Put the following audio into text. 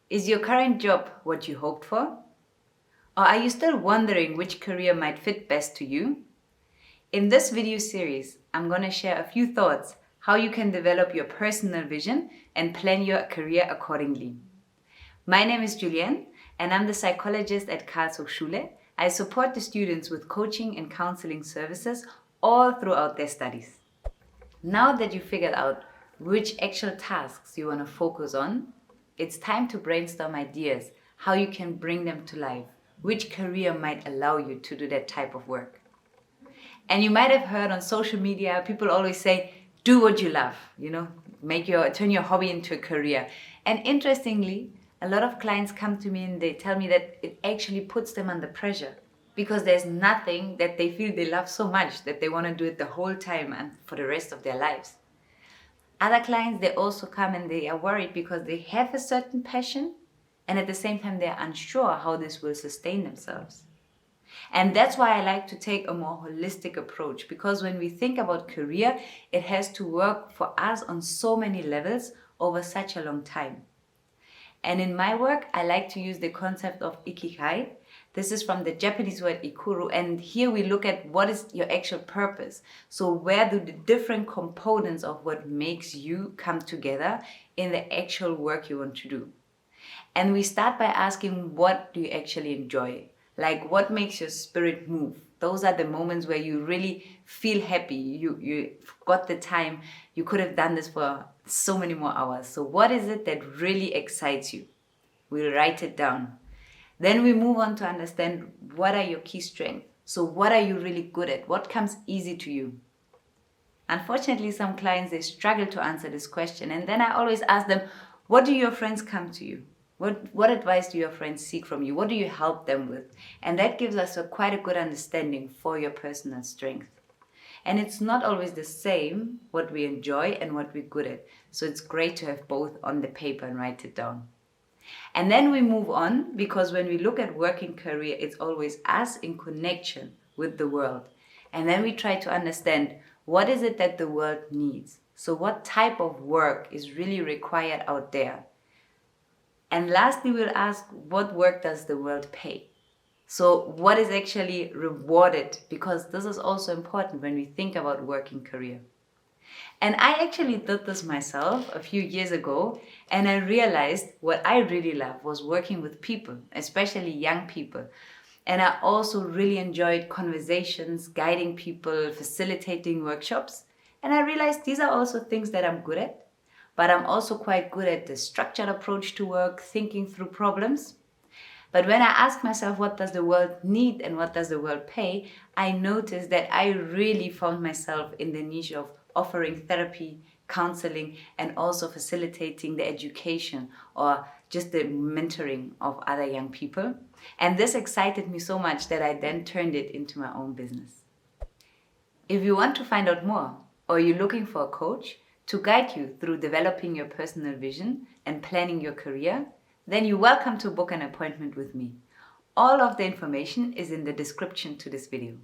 Is your current job what you hoped for? Or are you still wondering which career might fit best to you? In this video series, I'm going to share a few thoughts how you can develop your personal vision and plan your career accordingly. My name is Juliane and I'm the psychologist at Karlshochschule. I support the students with coaching and counseling services all throughout their studies. Now that you figured out which actual tasks you want to focus on, it's time to brainstorm ideas how you can bring them to life. Which career might allow you to do that type of work? And you might have heard on social media, people always say, do what you love, turn your hobby into a career. And interestingly, a lot of clients come to me and they tell me that it actually puts them under pressure because there's nothing that they feel they love so much that they want to do it the whole time and for the rest of their lives. Other clients, they also come and they are worried because they have a certain passion and at the same time they're unsure how this will sustain themselves. And that's why I like to take a more holistic approach, because when we think about career, it has to work for us on so many levels over such a long time. And in my work, I like to use the concept of Ikigai. This is from the Japanese word ikuru, and here we look at what is your actual purpose. So where do the different components of what makes you come together in the actual work you want to do? And we start by asking, what do you actually enjoy? Like, what makes your spirit move? Those are the moments where you really feel happy. You got the time. You could have done this for so many more hours. So what is it that really excites you? We'll write it down. Then we move on to understand what are your key strengths. So what are you really good at? What comes easy to you? Unfortunately, some clients, they struggle to answer this question. And then I always ask them, what do your friends come to you? What advice do your friends seek from you? What do you help them with? And that gives us quite a good understanding for your personal strength. And it's not always the same what we enjoy and what we're good at. So it's great to have both on the paper and write it down. And then we move on, because when we look at working career, it's always us in connection with the world. And then we try to understand, what is it that the world needs? So what type of work is really required out there? And lastly, we'll ask, what work does the world pay? So what is actually rewarded? Because this is also important when we think about working career. And I actually did this myself a few years ago, and I realized what I really love was working with people, especially young people. And I also really enjoyed conversations, guiding people, facilitating workshops. And I realized these are also things that I'm good at. But I'm also quite good at the structured approach to work, thinking through problems. But when I ask myself, what does the world need and what does the world pay, I noticed that I really found myself in the niche of offering therapy, counseling, and also facilitating the education or just the mentoring of other young people. And this excited me so much that I then turned it into my own business. If you want to find out more, or you're looking for a coach to guide you through developing your personal vision and planning your career, then you're welcome to book an appointment with me. All of the information is in the description to this video.